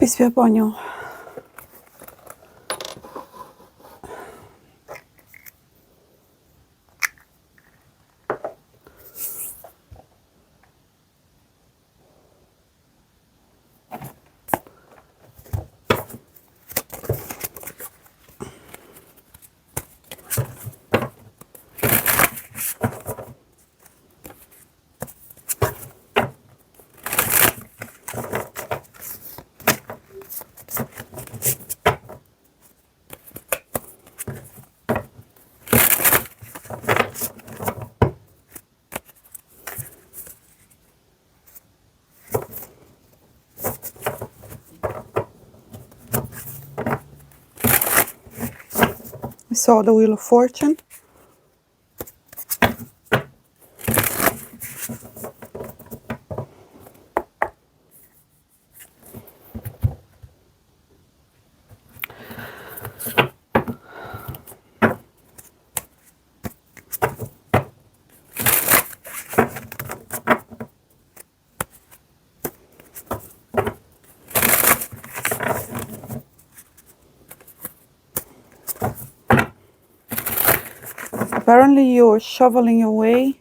Peace be upon you. We saw the Wheel of Fortune. Apparently you're shoveling your way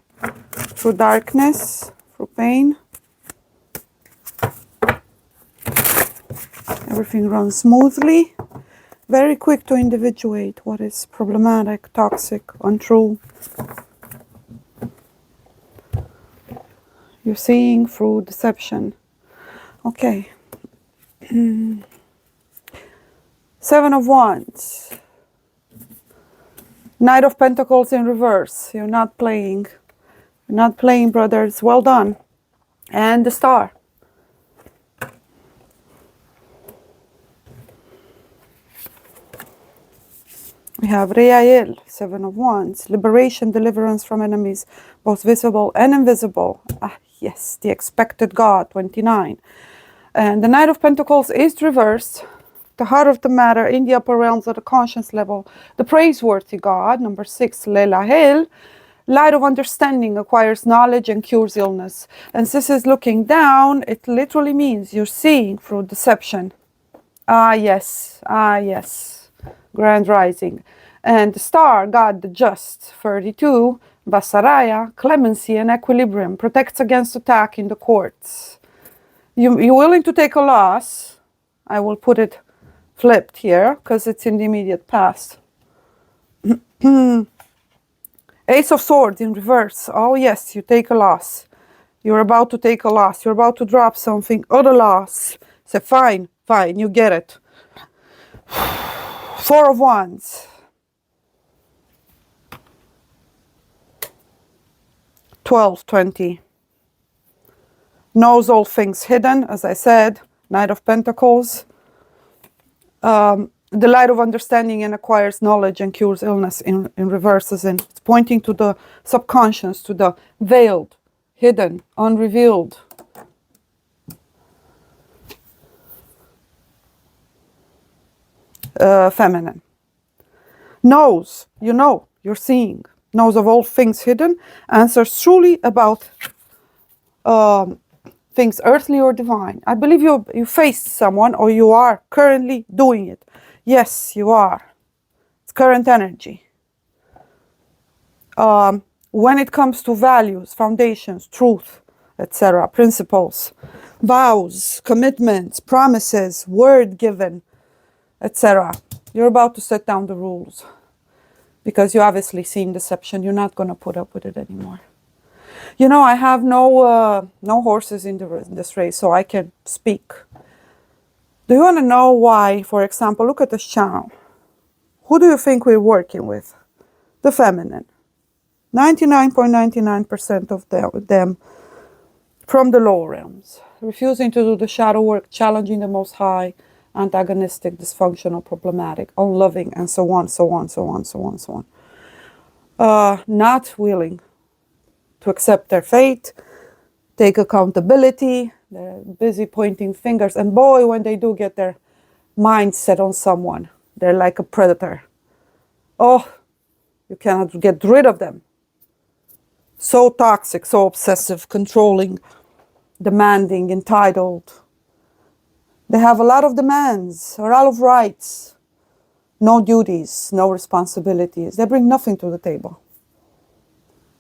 through darkness, through pain. Everything runs smoothly. Very quick to individuate what is problematic, toxic, untrue. You're seeing through deception. Okay. 7 of Wands. Knight of Pentacles in reverse. You're not playing. You're not playing, brothers. Well done. And the Star. We have Re'ayel, 7 of Wands. Liberation, deliverance from enemies, both visible and invisible. Ah, yes, the expected God, 29. And the Knight of Pentacles is reversed. The heart of the matter in the upper realms of the conscience level, the praiseworthy God, number 6, Lelahel, light of understanding acquires knowledge and cures illness. And this is looking down, it literally means you're seeing through deception. Ah, yes, grand rising. And the Star, God the just, 32, Vasaraya, clemency and equilibrium, protects against attack in the courts. You're willing to take a loss. I will put it flipped here because it's in the immediate past. Ace of Swords in reverse. Oh yes, you take a loss. You're about to take a loss. You're about to drop something. Other loss. Say fine, you get it. 4 of Wands. 12, 20. Knows all things hidden, as I said. Knight of Pentacles. The light of understanding and acquires knowledge and cures illness in reverses, and it's pointing to the subconscious, to the veiled, hidden, unrevealed. Feminine. Knows, you're seeing. Knows of all things hidden. Answers truly about things earthly or divine. I believe you faced someone, or you are currently doing it. Yes, you are. It's current energy. When it comes to values, foundations, truth, etc., principles, vows, commitments, promises, word given, etc., you're about to set down the rules. Because you obviously seen deception. You're not going to put up with it anymore. I have no horses in this race, so I can speak. Do you want to know why, for example, look at this channel. Who do you think we're working with? The feminine. 99.99% of them from the lower realms. Refusing to do the shadow work, challenging the Most High, antagonistic, dysfunctional, problematic, unloving, and so on. Not willing to accept their fate, take accountability. They're busy pointing fingers. And boy, when they do get their mind set on someone, they're like a predator. Oh, you cannot get rid of them. So toxic, so obsessive, controlling, demanding, entitled. They have a lot of demands, a lot of rights, no duties, no responsibilities. They bring nothing to the table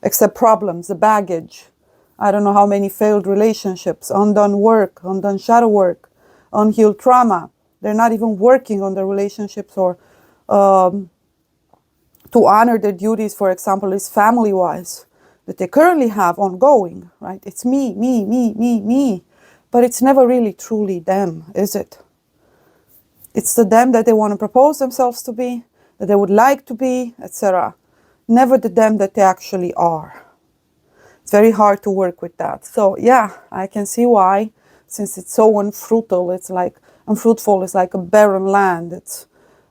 except problems, the baggage. I don't know how many failed relationships, undone work, undone shadow work, unhealed trauma. They're not even working on their relationships or to honor their duties, for example, is family-wise, that they currently have ongoing, right? It's me, me, me, me, me. But it's never really truly them, is it? It's the them that they want to propose themselves to be, that they would like to be, etc. Never the them that they actually are. It's very hard to work with that. So yeah, I can see why, since it's so unfruitful, it's like a barren land. It's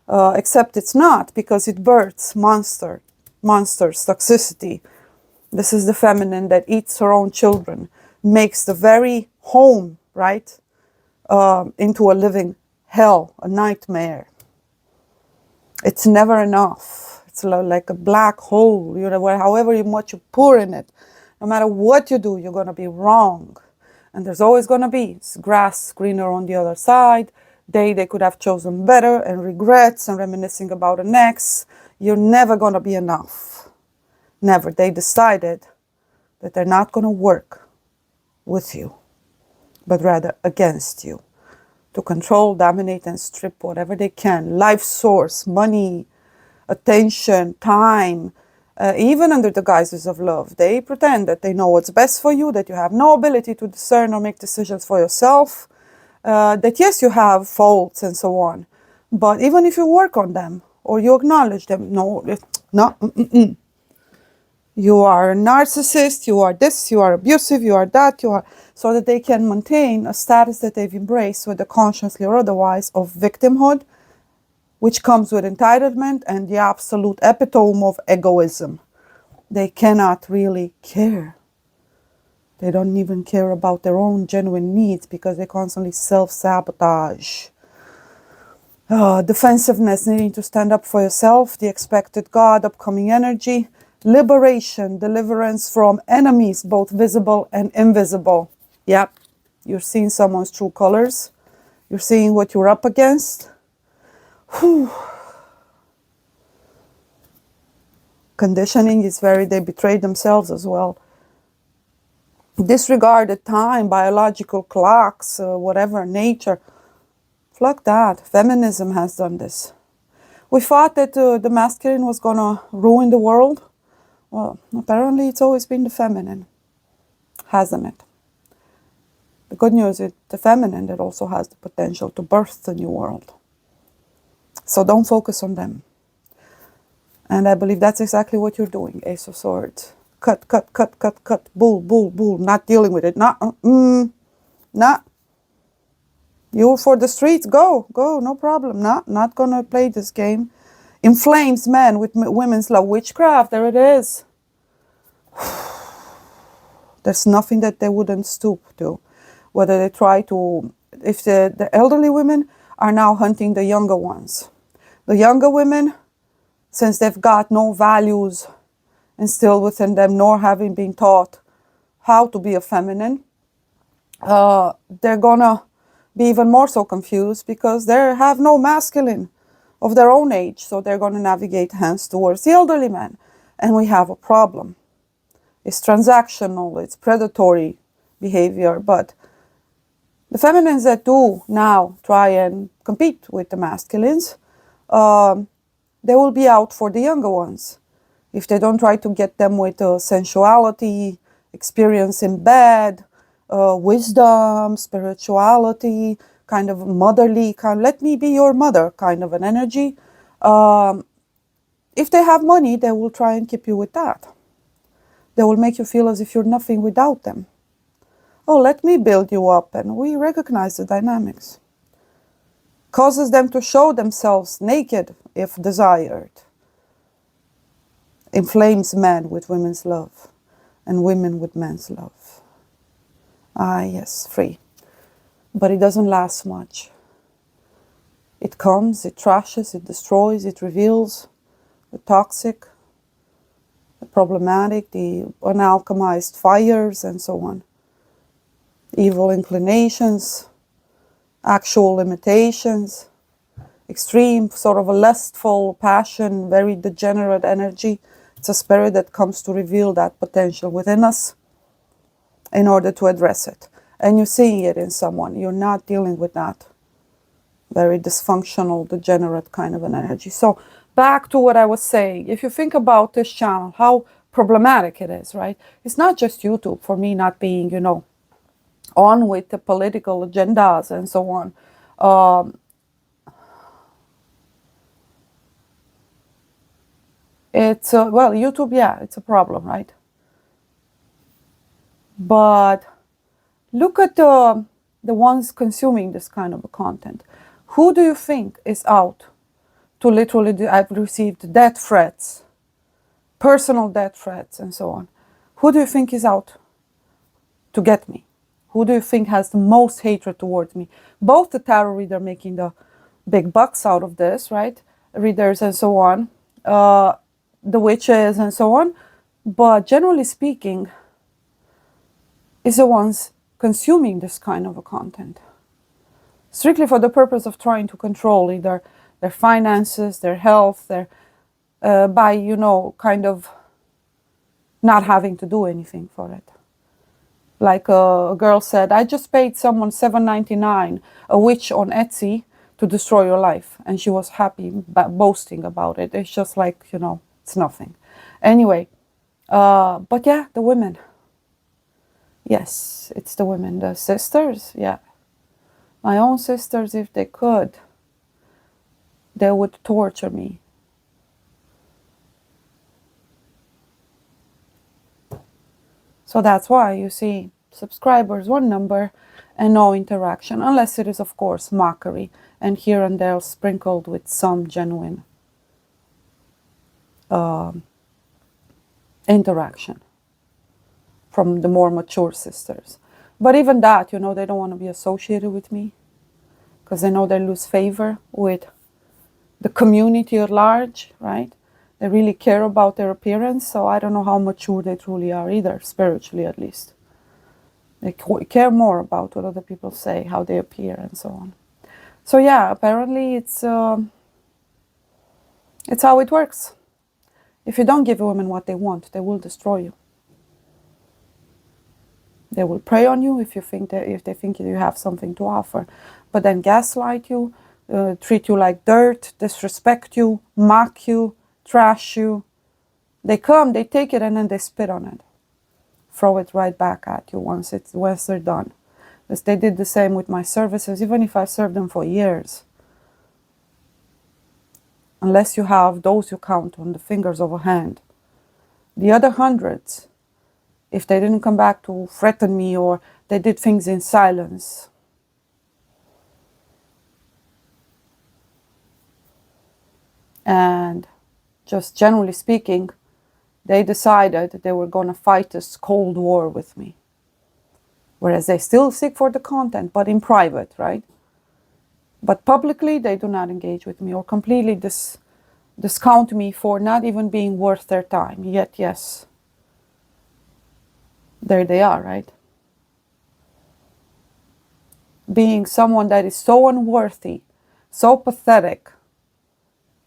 except it's not, because it births monsters, toxicity. This is the feminine that eats her own children, makes the very home, right, into a living hell, a nightmare. It's never enough. It's like a black hole, you know, where however much you pour in it, no matter what you do, you're going to be wrong. And there's always going to be grass greener on the other side. They could have chosen better, and regrets and reminiscing about an ex. You're never going to be enough. Never. They decided that they're not going to work with you, but rather against you, to control, dominate, and strip whatever they can. Life source, money, attention, time, even under the guises of love. They pretend that they know what's best for you, that you have no ability to discern or make decisions for yourself, that yes, you have faults and so on. But even if you work on them or you acknowledge them, no, you are a narcissist, you are this, you are abusive, you are that, you are, so that they can maintain a status that they've embraced, whether consciously or otherwise, of victimhood, which comes with entitlement and the absolute epitome of egoism. They cannot really care. They don't even care about their own genuine needs because they constantly self-sabotage. Defensiveness, needing to stand up for yourself, the expected God, upcoming energy, liberation, deliverance from enemies, both visible and invisible. Yep, you're seeing someone's true colors. You're seeing what you're up against. Whew. Conditioning is they betray themselves as well. Disregarded time, biological clocks, whatever, nature. Fuck that. Feminism has done this. We thought that the masculine was going to ruin the world. Well, apparently it's always been the feminine, hasn't it? The good news is the feminine that also has the potential to birth the new world. So don't focus on them. And I believe that's exactly what you're doing, Ace of Swords. Cut, cut, cut, cut, cut. Bull, bull, bull. Not dealing with it. Not. You're for the streets. Go, no problem. Not going to play this game. Inflames men with women's love. Witchcraft. There it is. There's nothing that they wouldn't stoop to. Whether they try to, if the elderly women are now hunting the younger ones. The younger women, since they've got no values instilled within them, nor having been taught how to be a feminine, they're gonna be even more so confused because they have no masculine of their own age. So they're gonna navigate hence towards the elderly men. And we have a problem. It's transactional, it's predatory behavior, but the feminines that do now try and compete with the masculines, they will be out for the younger ones. If they don't try to get them with sensuality, experience in bed, wisdom, spirituality, kind of motherly, let me be your mother kind of an energy. If they have money, they will try and keep you with that. They will make you feel as if you're nothing without them. Oh, let me build you up, and we recognize the dynamics. Causes them to show themselves naked if desired. Inflames men with women's love and women with men's love. Ah, yes, free. But it doesn't last much. It comes, it trashes, it destroys, it reveals the toxic, the problematic, the unalchemized fires, and so on. Evil inclinations, actual limitations, extreme, sort of a lustful passion, very degenerate energy. It's a spirit that comes to reveal that potential within us in order to address it. And you're seeing it in someone. You're not dealing with that very dysfunctional, degenerate kind of an energy. So back to what I was saying. If you think about this channel, how problematic it is, right? It's not just YouTube for me not being, on with the political agendas and so on. It's, well, YouTube, yeah, it's a problem, right? But look at the ones consuming this kind of content. Who do you think is out to literally, I've received death threats, personal death threats and so on. Who do you think is out to get me? Who do you think has the most hatred towards me? Both the tarot reader making the big bucks out of this, right? Readers and so on, the witches and so on. But generally speaking, is the ones consuming this kind of a content. Strictly for the purpose of trying to control either their finances, their health, their by, kind of not having to do anything for it. Like a girl said, I just paid someone $7.99, a witch on Etsy, to destroy your life. And she was happy, boasting about it. It's just like, it's nothing. Anyway, but yeah, the women. Yes, it's the women, the sisters, yeah. My own sisters, if they could, they would torture me. So that's why you see subscribers, one number, and no interaction, unless it is, of course, mockery, and here and there sprinkled with some genuine interaction from the more mature sisters. But even that, they don't want to be associated with me because they know they lose favor with the community at large, right? They really care about their appearance, so I don't know how mature they truly are either, spiritually at least. They care more about what other people say, how they appear, and so on. So yeah, apparently it's how it works. If you don't give women what they want, they will destroy you. They will prey on you if they think you have something to offer, but then gaslight you, treat you like dirt, disrespect you, mock you, trash you. They come, they take it, and then they spit on it, throw it right back at you once they're done. Because they did the same with my services, even if I served them for years. Unless you have those you count on the fingers of a hand. The other hundreds, if they didn't come back to threaten me or they did things in silence, and just generally speaking, they decided they were going to fight this cold war with me. Whereas they still seek for the content, but in private, right? But publicly, they do not engage with me or completely discount me for not even being worth their time. Yet, yes, there they are, right? Being someone that is so unworthy, so pathetic,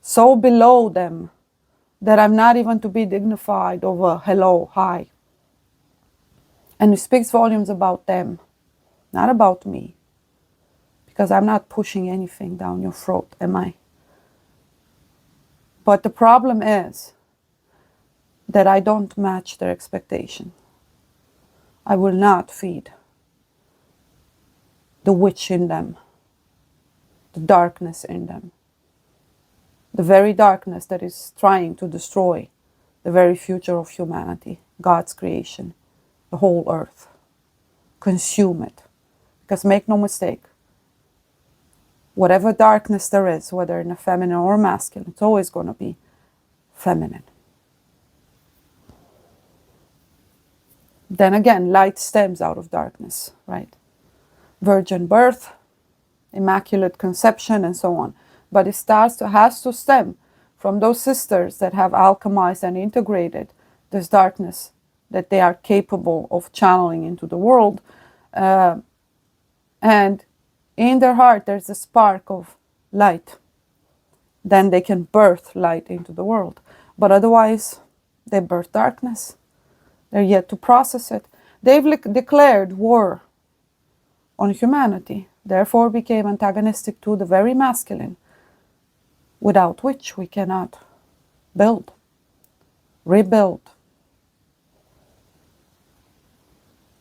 so below them, that I'm not even to be dignified over hello, hi. And it speaks volumes about them, not about me. Because I'm not pushing anything down your throat, am I? But the problem is that I don't match their expectation. I will not feed the witch in them, the darkness in them. The very darkness that is trying to destroy the very future of humanity, God's creation, the whole earth. Consume it. Because make no mistake, whatever darkness there is, whether in a feminine or masculine, it's always going to be feminine. Then again, light stems out of darkness, right? Virgin birth, immaculate conception, and so on. But it has to stem from those sisters that have alchemized and integrated this darkness that they are capable of channeling into the world. And In their heart, there's a spark of light. Then they can birth light into the world. But otherwise, they birth darkness. They're yet to process it. They've declared war on humanity, therefore became antagonistic to the very masculine, without which we cannot build, rebuild,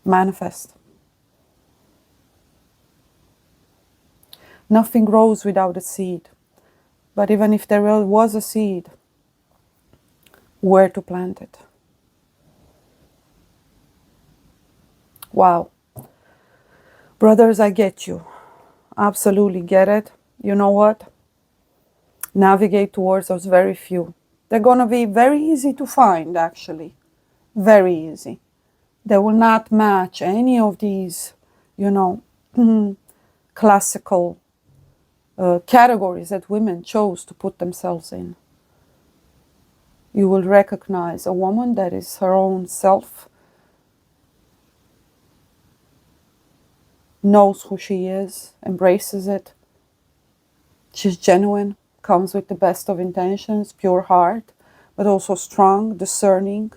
manifest. Nothing grows without a seed. But even if there was a seed, where to plant it? Wow. Brothers, I get you. Absolutely get it. You know what? Navigate towards those very few. They're going to be very easy to find, actually. Very easy. They will not match any of these, classical categories that women chose to put themselves in. You will recognize a woman that is her own self, knows who she is, embraces it. She's genuine, comes with the best of intentions, pure heart, but also strong, discerning.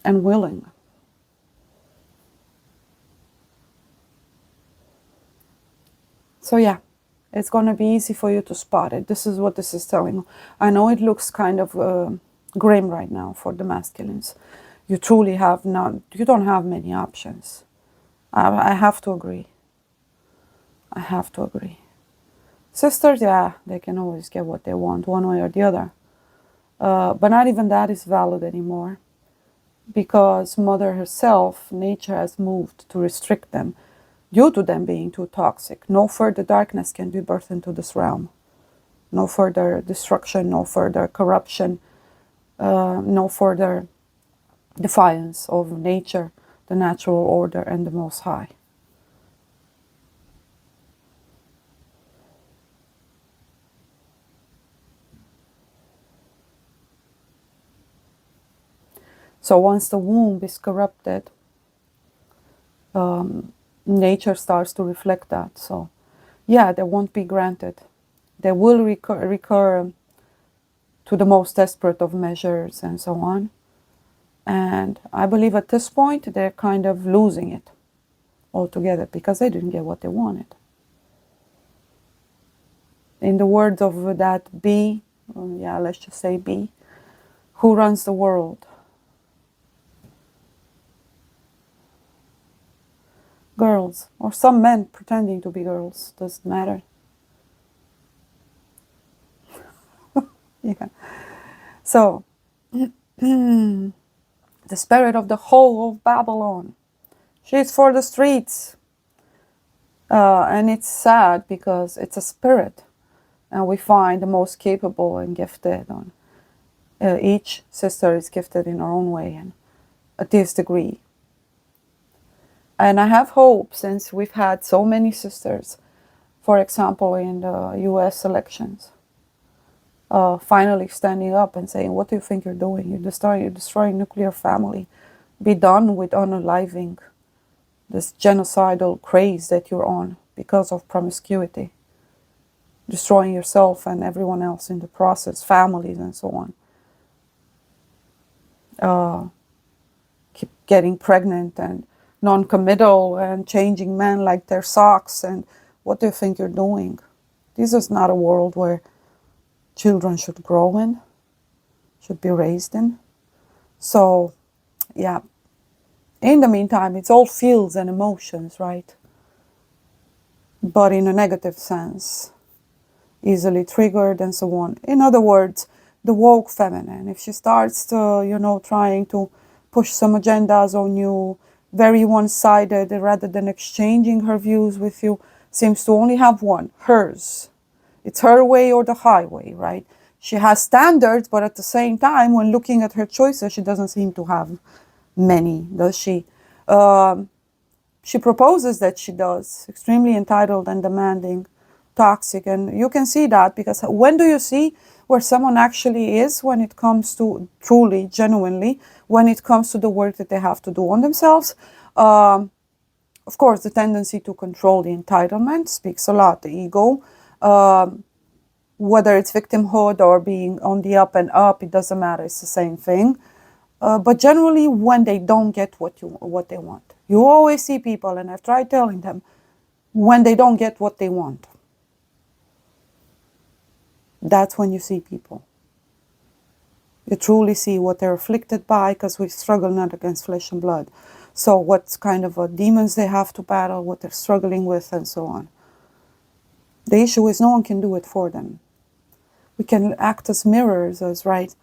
And willing. So yeah, it's going to be easy for you to spot it. This is what this is telling you. I know it looks kind of grim right now for the masculines. You truly have you don't have many options. I have to agree. I have to agree. Sisters, yeah, they can always get what they want, one way or the other. But not even that is valid anymore. Because Mother herself, nature has moved to restrict them due to them being too toxic. No further darkness can be birthed into this realm. No further destruction, no further corruption, no further defiance of nature, the natural order, and the Most High. So once the womb is corrupted, nature starts to reflect that. So yeah, they won't be granted. They will recur to the most desperate of measures and so on. And I believe at this point they're kind of losing it altogether because they didn't get what they wanted. In the words of that B, let's just say B, who runs the world? Girls, or some men pretending to be girls, doesn't matter. Yeah. So, the spirit of the whole of Babylon, she's for the streets. And it's sad because it's a spirit. And we find the most capable and gifted. Each sister is gifted in her own way and at this degree. And I have hope, since we've had so many sisters, for example, in the US elections, finally standing up and saying, what do you think you're doing? You're destroying nuclear family. Be done with unaliving this genocidal craze that you're on because of promiscuity. Destroying yourself and everyone else in the process, families and so on. Keep getting pregnant and non-committal and changing men like their socks, and what do you think you're doing? This is not a world where children should grow in, should be raised in. So, yeah, in the meantime, it's all feels and emotions, right? But in a negative sense, easily triggered and so on. In other words, the woke feminine, if she starts to, trying to push some agendas on you, very one-sided, rather than exchanging her views with you, seems to only have one, hers. It's her way or the highway, right? She has standards, but at the same time, when looking at her choices, she doesn't seem to have many, does she? She proposes that she does, extremely entitled and demanding, toxic. And you can see that, because when do you see where someone actually is when it comes to truly, genuinely, when it comes to the work that they have to do on themselves? Of course, the tendency to control, the entitlement speaks a lot, the ego. Whether it's victimhood or being on the up and up, it doesn't matter, it's the same thing. But generally, when they don't get what they want, you always see people, and I've tried telling them, when they don't get what they want, that's when you see people. You truly see what they're afflicted by, because we struggle not against flesh and blood. So what kind of demons they have to battle, what they're struggling with, and so on. The issue is no one can do it for them. We can act as mirrors, right?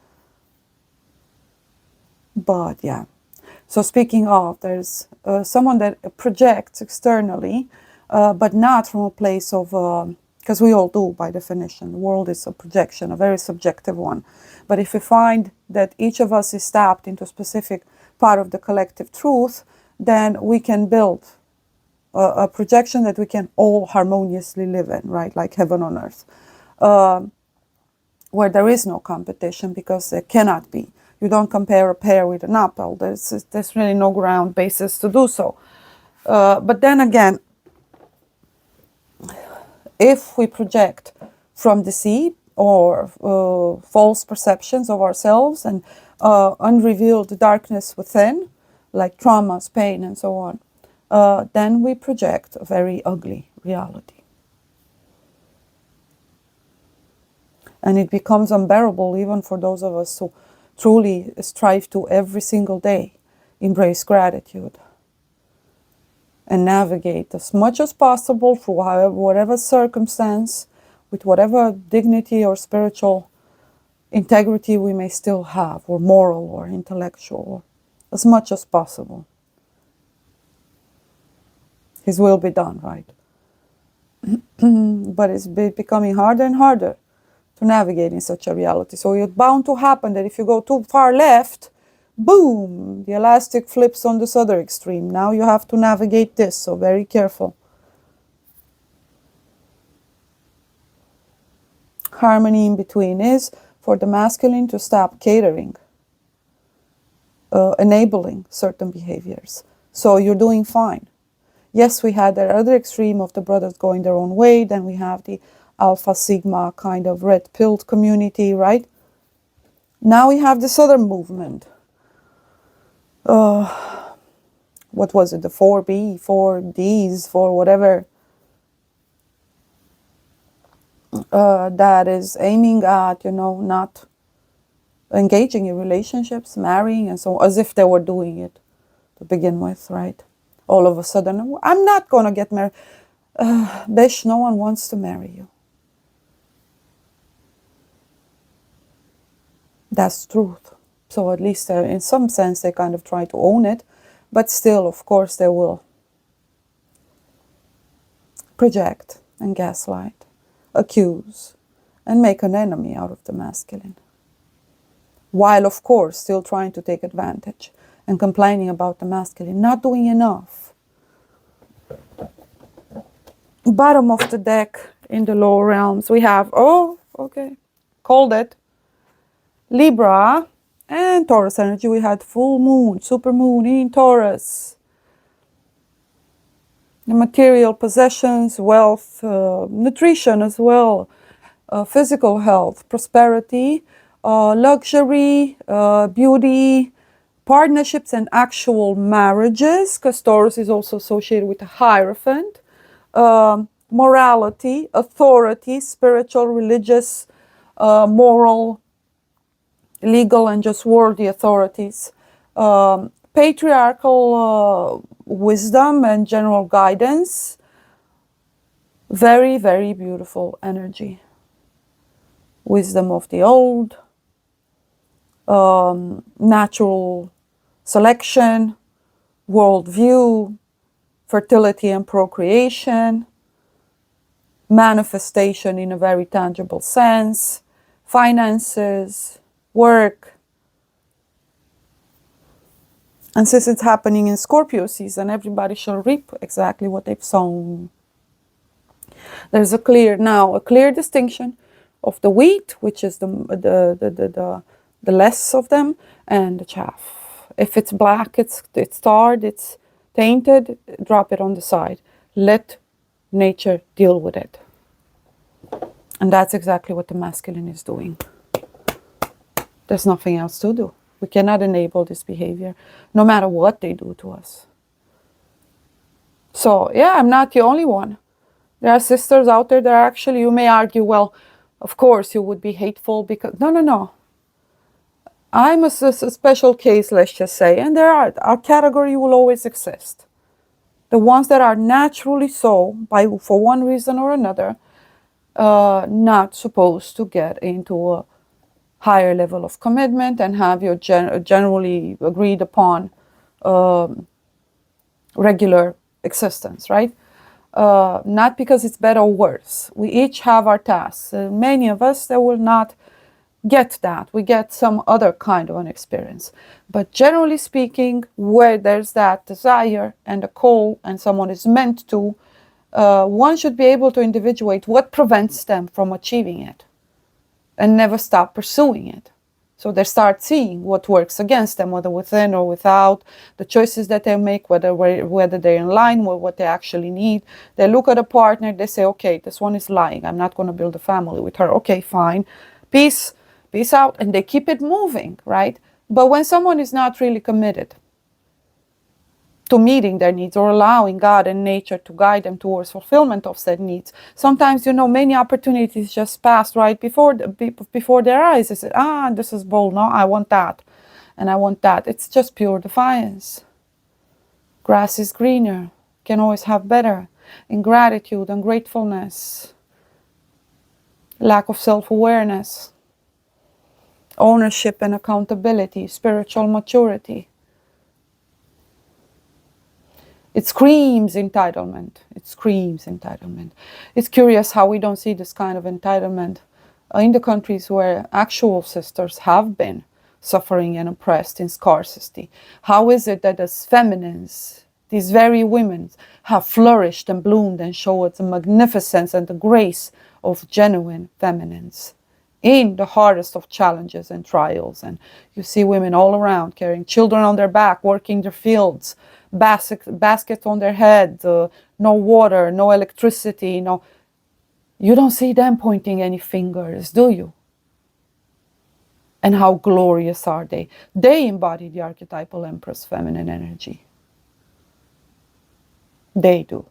But yeah. So speaking of, there's someone that projects externally, but not from a place of, because we all do by definition. The world is a projection, a very subjective one. But if we find that each of us is tapped into a specific part of the collective truth, then we can build a projection that we can all harmoniously live in, right? Like heaven on earth, where there is no competition, because there cannot be. You don't compare a pear with an apple. There's really no ground basis to do so. But then again, if we project from deceit or false perceptions of ourselves and unrevealed darkness within, like traumas, pain, and so on, then we project a very ugly reality. And it becomes unbearable even for those of us who truly strive to every single day embrace gratitude and navigate as much as possible through whatever circumstance, with whatever dignity or spiritual integrity we may still have, or moral or intellectual, as much as possible. His will be done, right? But it's becoming harder and harder to navigate in such a reality. So it's bound to happen that if you go too far left, boom, the elastic flips on this other extreme. Now you have to navigate this, so very careful. Harmony in between is for the masculine to stop catering, enabling certain behaviors. So you're doing fine. Yes, we had the other extreme of the brothers going their own way. Then we have the Alpha Sigma kind of red-pilled community, right? Now we have this other movement. What was it? The 4B, 4Ds, for whatever. That is aiming at, not engaging in relationships, marrying, and so on, as if they were doing it to begin with, right? All of a sudden, I'm not going to get married. Bish, no one wants to marry you. That's truth. So at least in some sense they kind of try to own it, but still, of course, they will project and gaslight, accuse, and make an enemy out of the masculine. While, of course, still trying to take advantage and complaining about the masculine, not doing enough. Bottom of the deck in the lower realms, we have, called it, Libra and Taurus energy. We had full moon, super moon in Taurus. The material possessions, wealth, nutrition as well, physical health, prosperity, luxury, beauty, partnerships and actual marriages, because Taurus is also associated with the Hierophant, morality, authority, spiritual, religious, moral, legal, and just worldly authorities, patriarchal wisdom and general guidance. Very, very beautiful energy. Wisdom of the old, natural selection, worldview, fertility and procreation, manifestation in a very tangible sense, finances, work. And since it's happening in Scorpio season, everybody shall reap exactly what they've sown. There's a clear distinction of the wheat, which is the less of them, and the chaff. If it's black, it's tarred, it's tainted, drop it on the side. Let nature deal with it. And that's exactly what the masculine is doing. There's nothing else to do. We cannot enable this behavior, no matter what they do to us. So, yeah, I'm not the only one. There are sisters out there that actually, you may argue, well, of course you would be hateful because... No. I'm a special case, let's just say, and our category will always exist. The ones that are naturally so, for one reason or another, not supposed to get into a higher level of commitment and have your generally agreed upon regular existence, right? Not because it's better or worse. We each have our tasks. Many of us that will not get that. We get some other kind of an experience. But generally speaking, where there's that desire and a call and someone is meant to, one should be able to individuate what prevents them from achieving it and never stop pursuing it. So they start seeing what works against them, whether within or without, the choices that they make, whether they're in line with what they actually need. They look at a partner, they say, okay, this one is lying. I'm not going to build a family with her. Okay, fine. Peace out. And they keep it moving, right? But when someone is not really committed to meeting their needs or allowing God and nature to guide them towards fulfillment of said needs, sometimes, many opportunities just pass right before their eyes. They say, this is bold. No, I want that. And I want that. It's just pure defiance. Grass is greener. Can always have better. Ingratitude, ungratefulness, lack of self-awareness, ownership and accountability, spiritual maturity. It screams entitlement. It's curious how we don't see this kind of entitlement in the countries where actual sisters have been suffering and oppressed in scarcity. How is it that as feminines, these very women, have flourished and bloomed and showed the magnificence and the grace of genuine feminines in the hardest of challenges and trials? And you see women all around carrying children on their back, working their fields, baskets on their head, no water, no electricity, no. You don't see them pointing any fingers, do you? And how glorious are they? They embody the archetypal Empress feminine energy. They do.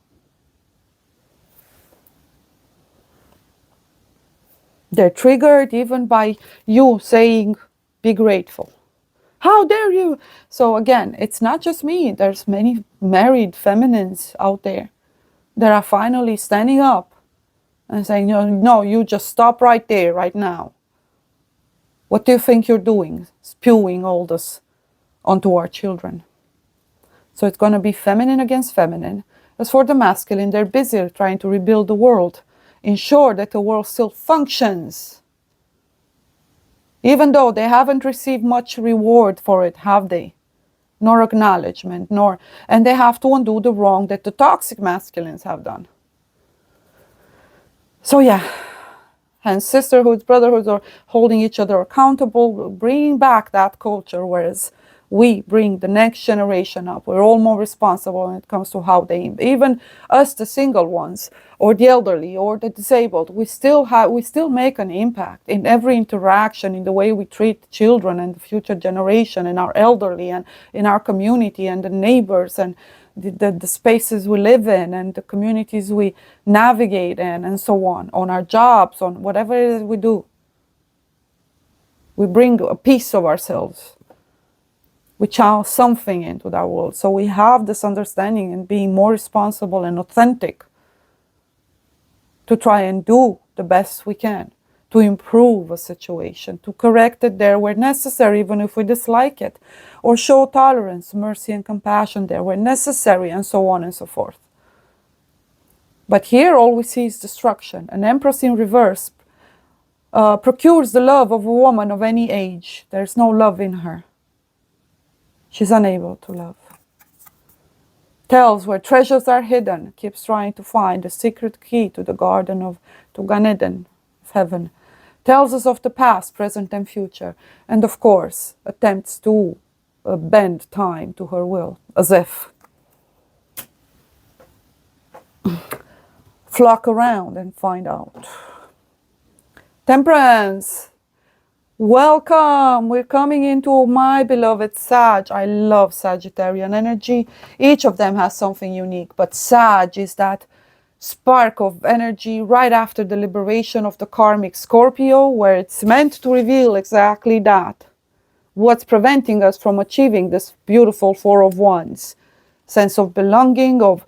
They're triggered even by you saying, be grateful. How dare you? So again, it's not just me. There's many married feminines out there that are finally standing up and saying, no, you just stop right there, right now. What do you think you're doing? Spewing all this onto our children. So it's going to be feminine against feminine. As for the masculine, they're busy trying to rebuild the world, ensure that the world still functions. Even though they haven't received much reward for it, have they? Nor acknowledgement, and they have to undo the wrong that the toxic masculines have done. So yeah, hence sisterhoods, brotherhoods are holding each other accountable, bringing back that culture, whereas we bring the next generation up. We're all more responsible when it comes to how they, even us, the single ones, or the elderly, or the disabled, we still make an impact in every interaction, in the way we treat children and the future generation, and our elderly, and in our community, and the neighbors, and the spaces we live in, and the communities we navigate in, and so on our jobs, on whatever it is we do. We bring a piece of ourselves. We channel something into that world. So we have this understanding and being more responsible and authentic to try and do the best we can, to improve a situation, to correct it there where necessary, even if we dislike it, or show tolerance, mercy, and compassion there where necessary, and so on and so forth. But here all we see is destruction. An Empress in reverse procures the love of a woman of any age. There's no love in her. She's unable to love. tells where treasures are hidden, keeps trying to find the secret key to the garden to Gan Eden, of heaven. Tells us of the past, present, and future. And of course, attempts to bend time to her will, as if flock around and find out. Temperance. Welcome. We're coming into my beloved Sag. I love Sagittarian energy. Each of them has something unique, but Sag is that spark of energy right after the liberation of the Karmic Scorpio, where it's meant to reveal exactly that. What's preventing us from achieving this beautiful Four of Wands? Sense of belonging, of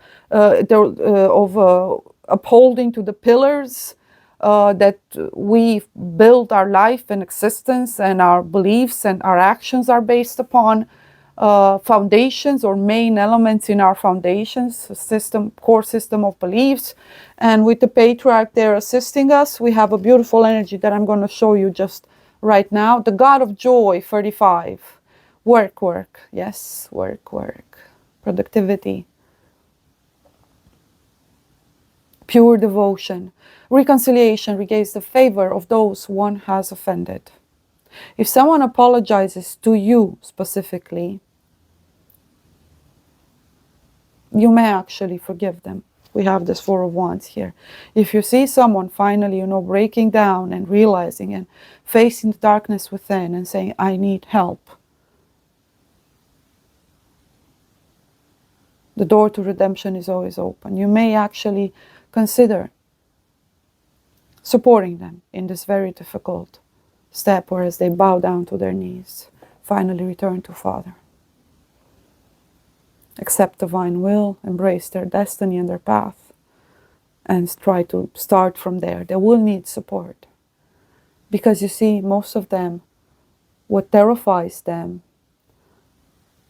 upholding to the pillars that we build our life and existence, and our beliefs and our actions are based upon. Foundations or main elements in our foundations, core system of beliefs. And with the patriarch there assisting us, we have a beautiful energy that I'm going to show you just right now. The God of joy, 35. Work. Yes, work. Productivity. Pure devotion. Reconciliation regains the favor of those one has offended. If someone apologizes to you specifically, you may actually forgive them. We have this Four of Wands here. If you see someone finally, breaking down and realizing and facing the darkness within and saying, I need help, the door to redemption is always open. You may actually consider supporting them in this very difficult step, whereas they bow down to their knees, finally return to Father. Accept divine will, embrace their destiny and their path, and try to start from there. They will need support. Because you see, most of them, what terrifies them,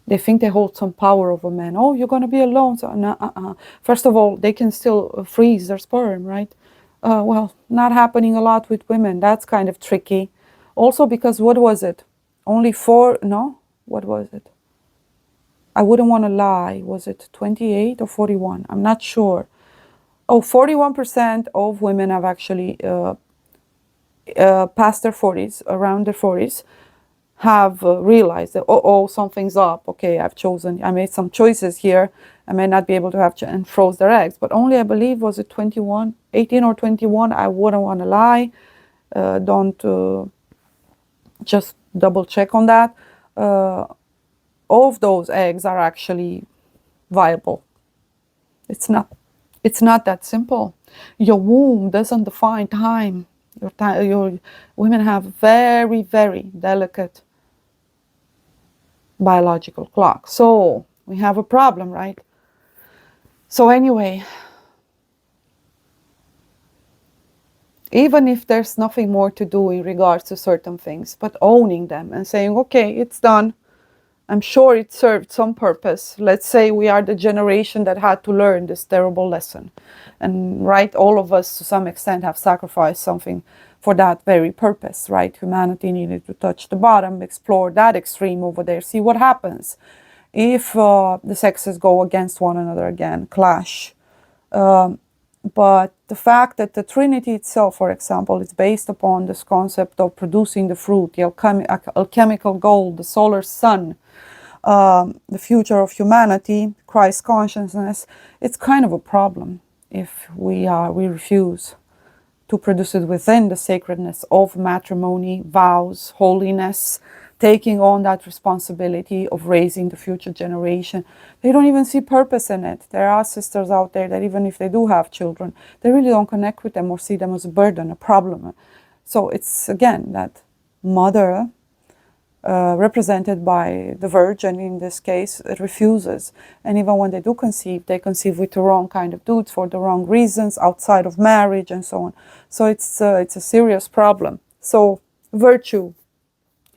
they think they hold some power over men. Oh, you're going to be alone. So, First of all, they can still freeze their sperm, right? Well, not happening a lot with women. That's kind of tricky. Also because, what was it? Only 4, no? What was it? I wouldn't want to lie. Was it 28 or 41? I'm not sure. Oh, 41% of women have actually past their 40s, around their 40s, have realized that, something's up. Okay, I made some choices here. I may not be able to have, and froze their eggs. But only, I believe, was it 18 or 21? I wouldn't want to lie. Don't just double check on that. All of those eggs are actually viable. It's not that simple. Your womb doesn't define time. Your women have very, very delicate biological clock. So we have a problem, right? So anyway, even if there's nothing more to do in regards to certain things, but owning them and saying, okay, it's done. I'm sure it served some purpose. Let's say we are the generation that had to learn this terrible lesson. And right, all of us to some extent have sacrificed something for that very purpose, right? Humanity needed to touch the bottom, explore that extreme over there, see what happens if the sexes go against one another again, clash. But the fact that the Trinity itself, for example, is based upon this concept of producing the fruit, the alchemical gold, the solar sun, the future of humanity, Christ consciousness, it's kind of a problem if we refuse to produce it within the sacredness of matrimony, vows, holiness, taking on that responsibility of raising the future generation. They don't even see purpose in it. There are sisters out there that even if they do have children, they really don't connect with them or see them as a burden, a problem. So it's, again, that mother represented by the Virgin in this case, it refuses. And even when they do conceive, they conceive with the wrong kind of dudes for the wrong reasons, outside of marriage and so on. So it's a serious problem. So virtue,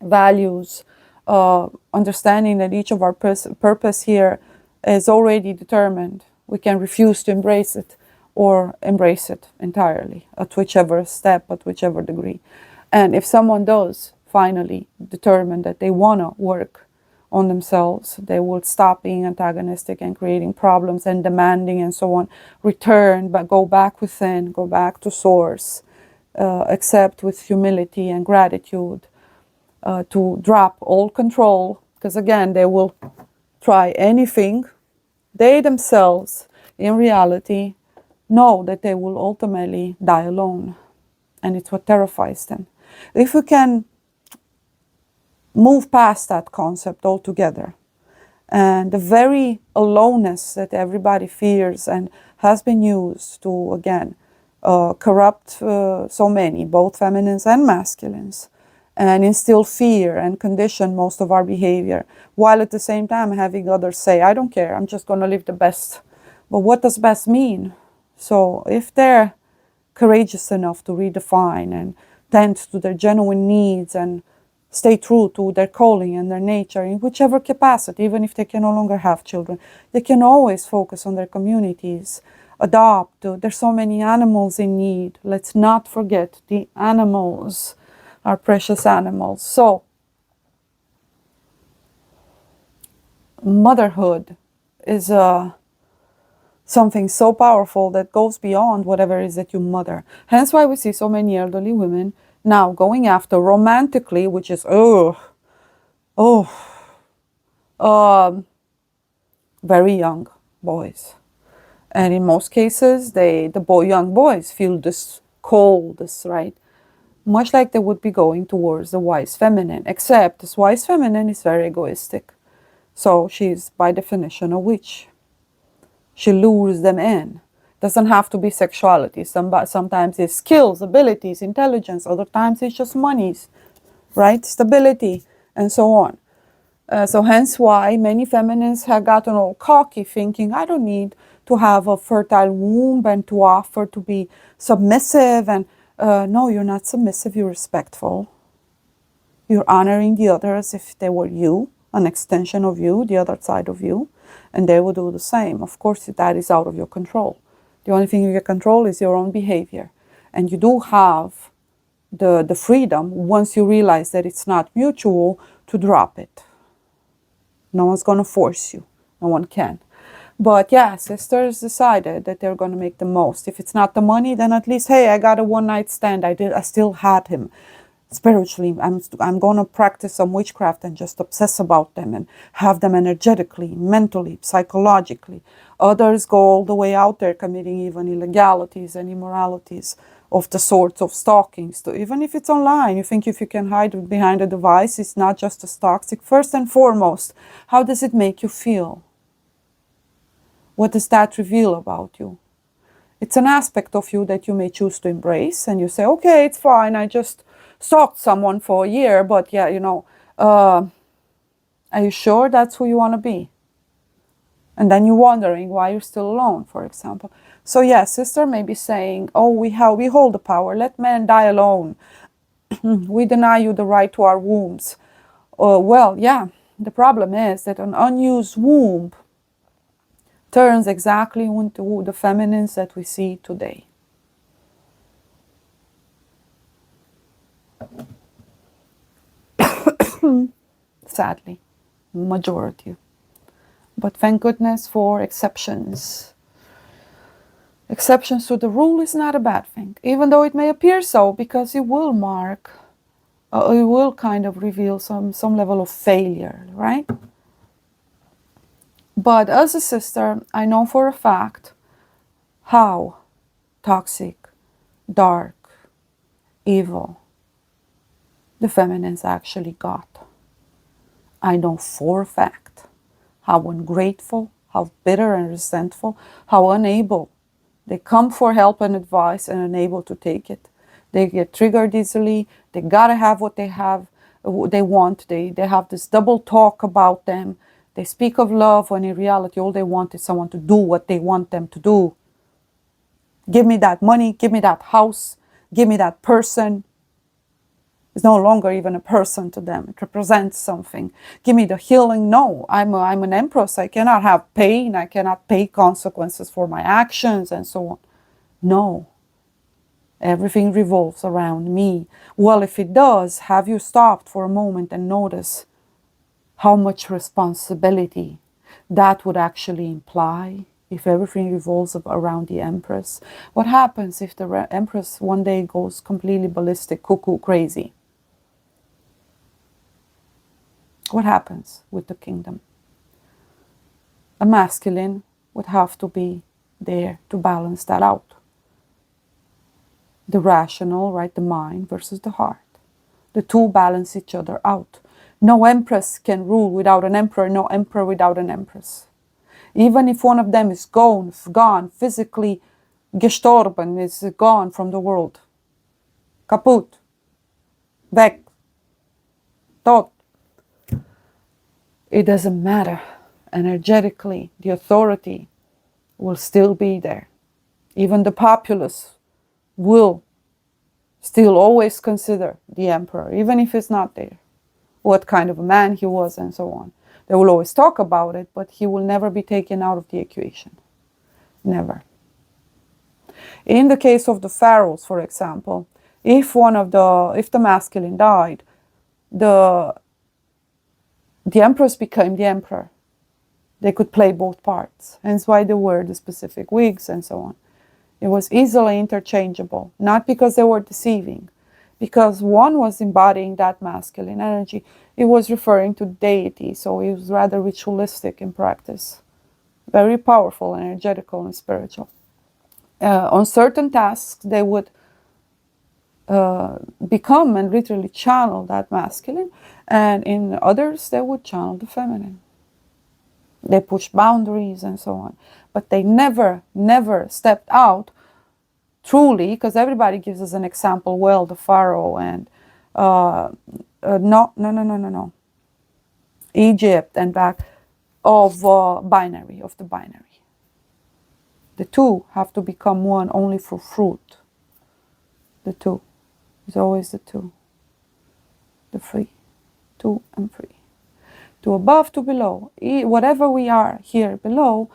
values, understanding that each of our purpose here is already determined. We can refuse to embrace it or embrace it entirely at whichever step, at whichever degree. And if someone does finally determine that they want to work on themselves. They will stop being antagonistic and creating problems and demanding and so on. Return, but go back within, go back to source. Accept with humility and gratitude. To drop all control, because again, they will try anything. They themselves, in reality, know that they will ultimately die alone. And it's what terrifies them. If we can move past that concept altogether, and the very aloneness that everybody fears and has been used to, again, corrupt so many, both feminines and masculines, and instill fear and condition most of our behavior, while at the same time having others say, I don't care, I'm just going to live the best. But what does best mean? So if they're courageous enough to redefine and tend to their genuine needs and stay true to their calling and their nature in whichever capacity, even if they can no longer have children, they can always focus on their communities, adopt. There's so many animals in need. Let's not forget the animals. Our precious animals. So, motherhood is something so powerful that goes beyond whatever it is that you mother. Hence why we see so many elderly women now going after romantically, which is, very young boys. And in most cases, young boys feel this cold, right? Much like they would be going towards the wise feminine, except this wise feminine is very egoistic. So she's by definition a witch. She lures them in. Doesn't have to be sexuality. Sometimes it's skills, abilities, intelligence. Other times it's just monies, right? Stability, and so on. So hence why many feminines have gotten all cocky, thinking, I don't need to have a fertile womb and to offer to be submissive. And no, you're not submissive, you're respectful. You're honoring the other as if they were you, an extension of you, the other side of you, and they will do the same. Of course, that is out of your control. The only thing you can control is your own behavior. And you do have the freedom, once you realize that it's not mutual, to drop it. No one's going to force you. No one can. But yeah, sisters decided that they're going to make the most. If it's not the money, then at least, hey, I got a one-night stand. I still had him. Spiritually, I'm going to practice some witchcraft and just obsess about them and have them energetically, mentally, psychologically. Others go all the way out there committing even illegalities and immoralities of the sorts of stalkings. So even if it's online, you think if you can hide behind a device, it's not just as toxic. First and foremost, how does it make you feel? What does that reveal about you? It's an aspect of you that you may choose to embrace, and you say, okay, it's fine, I just stalked someone for a year, but yeah, are you sure that's who you want to be? And then you're wondering why you're still alone, for example. So yeah, sister may be saying, oh, we hold the power, let men die alone. We deny you the right to our wombs. Well, yeah, the problem is that an unused womb turns exactly into the feminines that we see today. Sadly, majority. But thank goodness for exceptions. Exceptions to the rule is not a bad thing, even though it may appear so, because it will mark, it will kind of reveal some level of failure, right? But as a sister, I know for a fact how toxic, dark, evil the feminines actually got. I know for a fact how ungrateful, how bitter and resentful, how unable. They come for help and advice and unable to take it. They get triggered easily. They gotta have what they have, they want. They have this double talk about them. They speak of love when in reality all they want is someone to do what they want them to do. Give me that money, give me that house, give me that person. It's no longer even a person to them. It represents something. Give me the healing. No, I'm an empress. I cannot have pain. I cannot pay consequences for my actions and so on. No. Everything revolves around me. Well, if it does, have you stopped for a moment and notice how much responsibility that would actually imply if everything revolves around the Empress. What happens if the Empress one day goes completely ballistic, cuckoo, crazy? What happens with the kingdom? A masculine would have to be there to balance that out. The rational, right, the mind versus the heart. The two balance each other out. No empress can rule without an emperor, no emperor without an empress. Even if one of them is gone, physically gestorben, is gone from the world. Kaput. Weg. Tot. It doesn't matter. Energetically, the authority will still be there. Even the populace will still always consider the emperor, even if it's not there, what kind of a man he was and so on. They will always talk about it, but he will never be taken out of the equation. Never. In the case of the pharaohs, for example, if the masculine died, the empress became the emperor. They could play both parts, hence why they wear the specific wigs and so on. It was easily interchangeable, not because they were deceiving, because one was embodying that masculine energy. It was referring to deity, so it was rather ritualistic in practice. Very powerful, energetical, and spiritual. On certain tasks, they would become and literally channel that masculine, and in others, they would channel the feminine. They pushed boundaries and so on. But they never stepped out truly, because everybody gives us an example, well, the pharaoh and no. Egypt and back of the binary. The two have to become one only for fruit. The two. It's always the two. The three. Two and three. To above, to below. Whatever we are here below,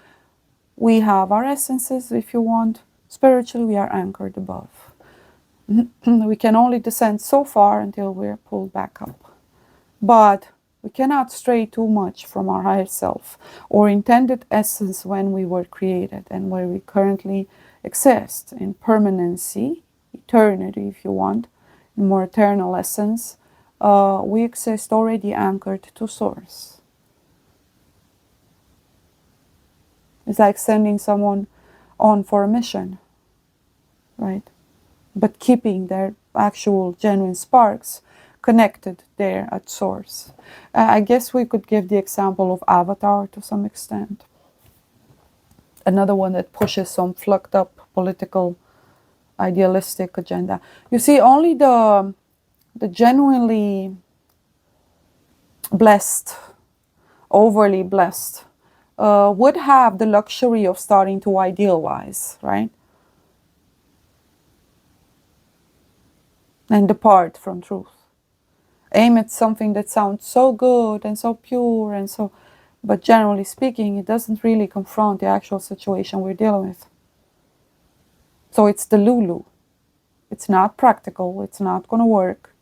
we have our essences, if you want. Spiritually, we are anchored above. We can only descend so far until we're pulled back up. But we cannot stray too much from our higher self or intended essence when we were created and where we currently exist in permanency, eternity, if you want, in more eternal essence. We exist already anchored to source. It's like sending someone on for a mission, right? But keeping their actual genuine sparks connected there at source. I guess we could give the example of Avatar to some extent. Another one that pushes some flucked up political idealistic agenda. You see, only the genuinely blessed, overly blessed, would have the luxury of starting to idealize, right? And depart from truth. Aim at something that sounds so good and so pure and so, but generally speaking, it doesn't really confront the actual situation we're dealing with. So it's the Lulu. It's not practical. It's not going to work.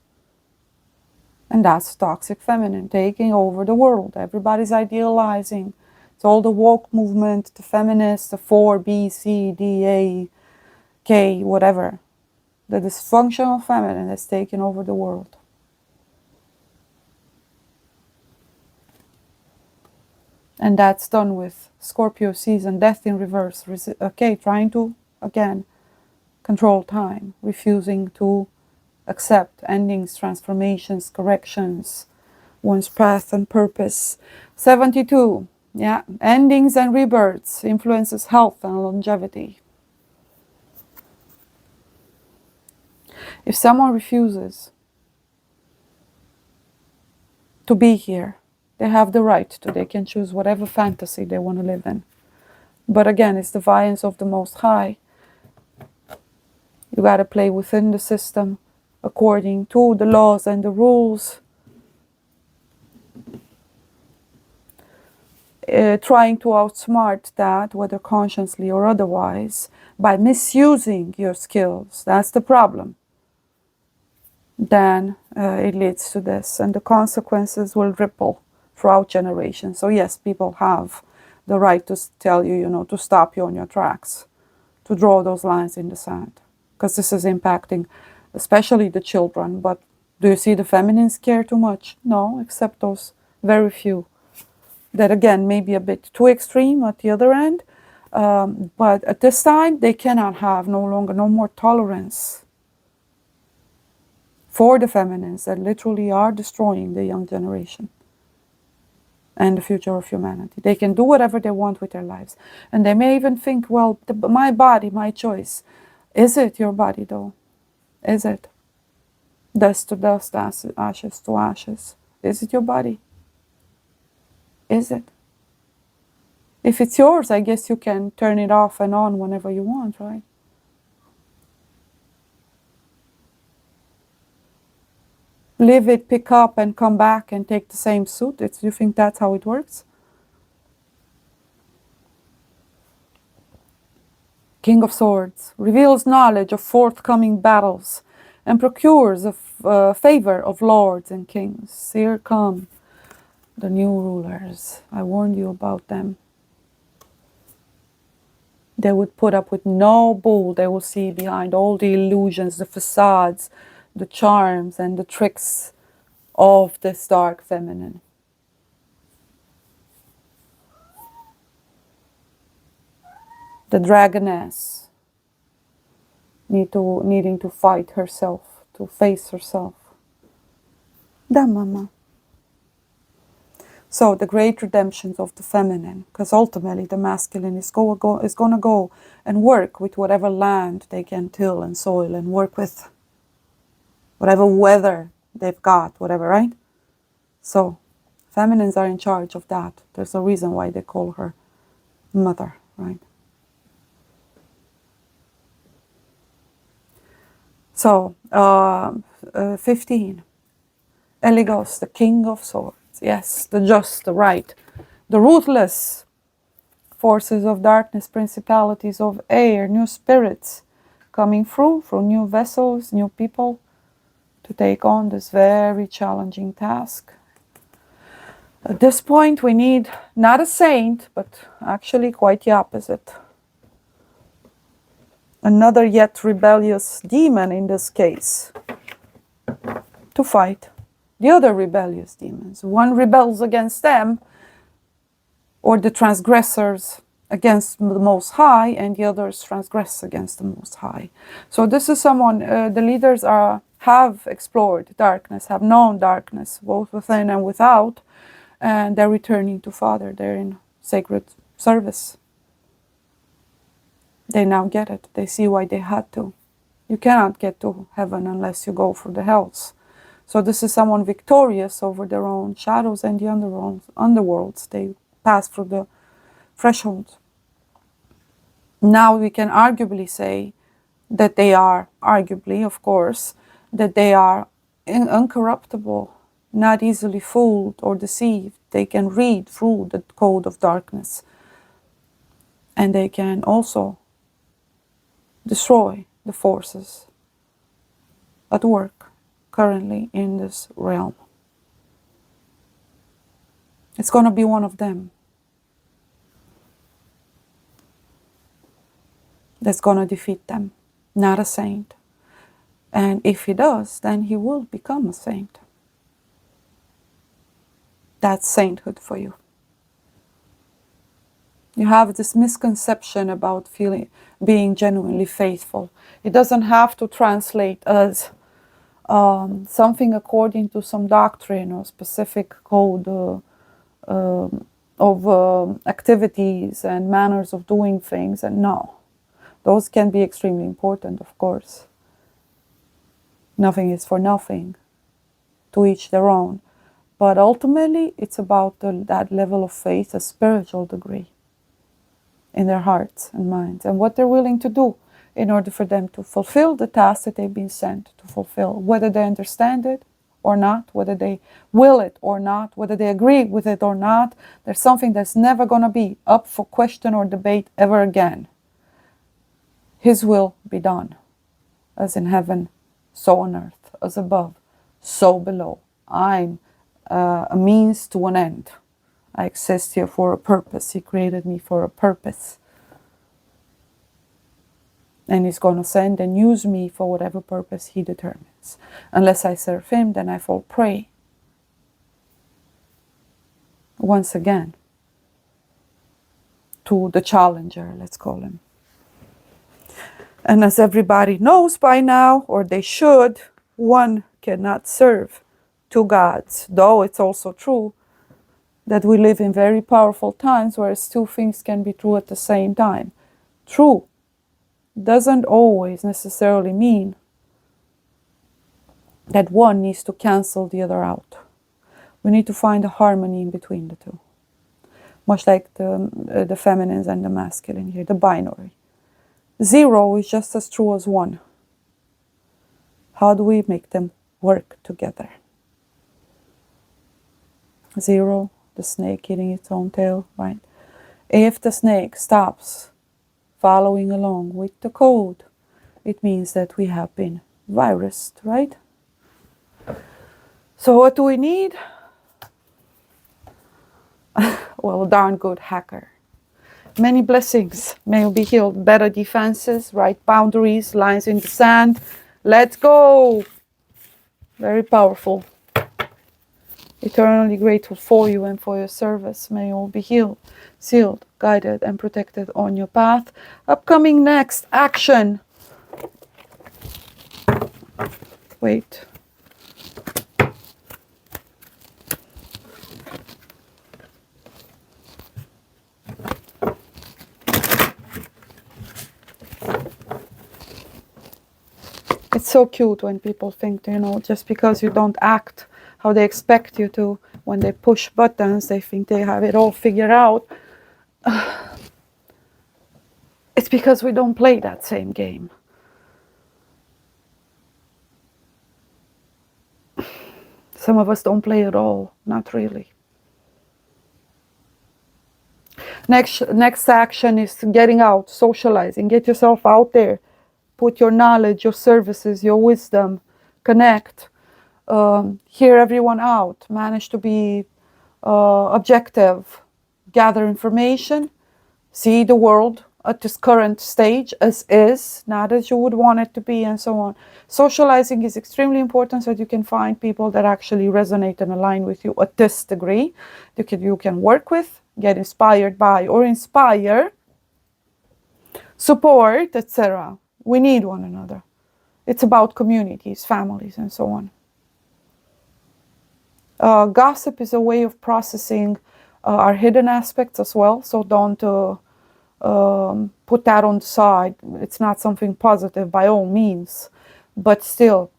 And that's toxic feminine taking over the world. Everybody's idealizing. It's all the woke movement, the feminists, the 4, B, C, D, A, K, whatever. The dysfunctional feminine has taken over the world. And that's done with Scorpio season, death in reverse. Okay, trying to, again, control time, refusing to accept endings, transformations, corrections, one's path and purpose. 72, yeah, endings and rebirths influences health and longevity. If someone refuses to be here, they have the right to. They can choose whatever fantasy they want to live in. But again, it's the violence of the Most High. You got to play within the system according to the laws and the rules. Trying to outsmart that, whether consciously or otherwise, by misusing your skills. That's the problem. Then it leads to this, and the consequences will ripple throughout generations. So yes, people have the right to tell you, to stop you on your tracks, to draw those lines in the sand, because this is impacting especially the children. But do you see the feminines care too much? No, except those very few that, again, may be a bit too extreme at the other end. But at this time, they cannot have no more tolerance for the feminines that literally are destroying the young generation and the future of humanity. They can do whatever they want with their lives. And they may even think, well, my body, my choice. Is it your body, though? Is it? Dust to dust, ashes to ashes. Is it your body? Is it? If it's yours, I guess you can turn it off and on whenever you want, right? Leave it, pick up, and come back and take the same suit. You think that's how it works? King of Swords reveals knowledge of forthcoming battles and procures the favor of lords and kings. Here come the new rulers. I warned you about them. They would put up with no bull. They will see behind all the illusions, the facades, the charms, and the tricks of this dark feminine. The dragoness needing to fight herself, to face herself. Da mama. So the great redemptions of the feminine, because ultimately the masculine is going to go and work with whatever land they can till and soil and work with whatever weather they've got, whatever, right? So feminines are in charge of that. There's a reason why they call her mother, right? So 15, Eligos, the King of Swords. Yes, the just, the right, the ruthless forces of darkness, principalities of air, new spirits coming through new vessels, new people to take on this very challenging task. At this point, we need not a saint, but actually quite the opposite. Another yet rebellious demon in this case to fight the other rebellious demons. One rebels against them, or the transgressors against the Most High, and the others transgress against the Most High. So this is someone, the leaders have explored darkness, have known darkness, both within and without, and they're returning to Father. They're in sacred service. They now get it. They see why they had to. You cannot get to heaven unless you go through the hells. So this is someone victorious over their own shadows and the underworlds. They pass through the threshold. Now we can arguably say that they are, of course, that they are uncorruptible, not easily fooled or deceived. They can read through the code of darkness. And they can also destroy the forces at work currently in this realm. It's going to be one of them that's going to defeat them, not a saint. And if he does, then he will become a saint. That's sainthood for you. You have this misconception about being genuinely faithful. It doesn't have to translate as something according to some doctrine or specific code of activities and manners of doing things. And no, those can be extremely important, of course. Nothing is for nothing, to each their own. But ultimately, it's about that level of faith, a spiritual degree in their hearts and minds, and what they're willing to do in order for them to fulfill the task that they've been sent to fulfill, whether they understand it or not, whether they will it or not, whether they agree with it or not. There's something that's never going to be up for question or debate ever again. His will be done, as in heaven, so on earth, as above, so below. I'm a means to an end. I exist here for a purpose. He created me for a purpose. And He's going to send and use me for whatever purpose He determines. Unless I serve Him, then I fall prey. Once again, to the challenger, let's call him. And as everybody knows by now, or they should, one cannot serve two gods. Though it's also true that we live in very powerful times, whereas two things can be true at the same time. True doesn't always necessarily mean that one needs to cancel the other out. We need to find a harmony in between the two. Much like the feminines and the masculine here, the binary. 0 is just as true as 1. How do we make them work together? 0, the snake eating its own tail, right? If the snake stops following along with the code, it means that we have been virused, right? So what do we need? Well, a darn good hacker. Many blessings. May you be healed. Better defenses, right boundaries, lines in the sand. Let's go. Very powerful. Eternally grateful for you and for your service. May you all be healed, sealed, guided, and protected on your path. Upcoming next action. Wait. It's so cute when people think, just because you don't act how they expect you to, when they push buttons, they think they have it all figured out. It's because we don't play that same game. Some of us don't play at all, not really. Next action is getting out, socializing, get yourself out there. Put your knowledge, your services, your wisdom, connect, hear everyone out, manage to be objective, gather information, see the world at this current stage as is, not as you would want it to be, and so on. Socializing is extremely important so that you can find people that actually resonate and align with you at this degree. You can work with, get inspired by, or inspire, support, etc. We need one another. It's about communities, families, and so on. Gossip is a way of processing our hidden aspects as well, so don't put that on the side. It's not something positive by all means, but still,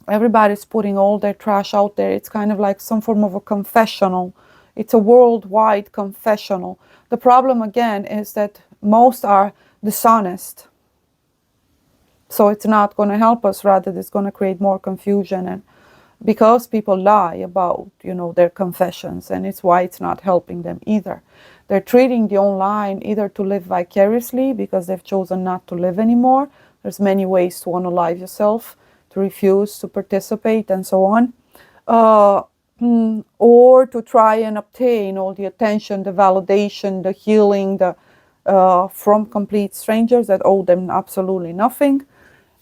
everybody's putting all their trash out there. It's kind of like some form of a confessional. It's a worldwide confessional. The problem, again, is that most are dishonest. So it's not going to help us, rather it's going to create more confusion, and because people lie about, their confessions, and it's why it's not helping them either. They're treating the online either to live vicariously because they've chosen not to live anymore. There's many ways to unalive yourself, to refuse to participate, and so on. Or to try and obtain all the attention, the validation, the healing, from complete strangers that owe them absolutely nothing.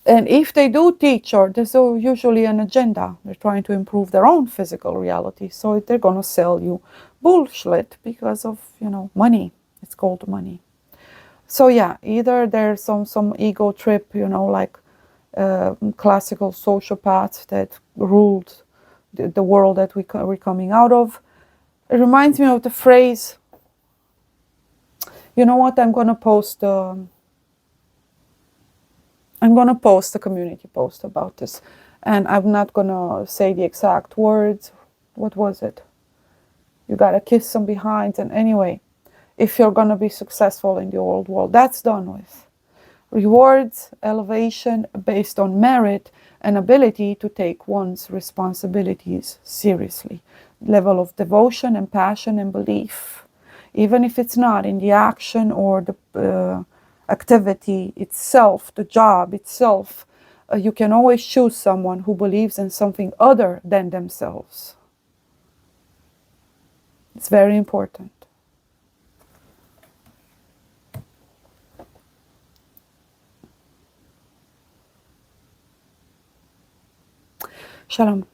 And if they do teach, or there's usually an agenda, they're trying to improve their own physical reality. So they're going to sell you bullshit because of, money. It's called money. So yeah, either there's some ego trip, like classical sociopaths that ruled the world that we're coming out of. It reminds me of the phrase, you know what, I'm going to post a community post about this, and I'm not going to say the exact words. What was it? You got to kiss some behinds. And anyway, if you're going to be successful in the old world, that's done with. Rewards, elevation based on merit and ability to take one's responsibilities seriously. Level of devotion and passion and belief. Even if it's not in the action or the activity itself, the job itself, you can always choose someone who believes in something other than themselves. It's very important. Shalom.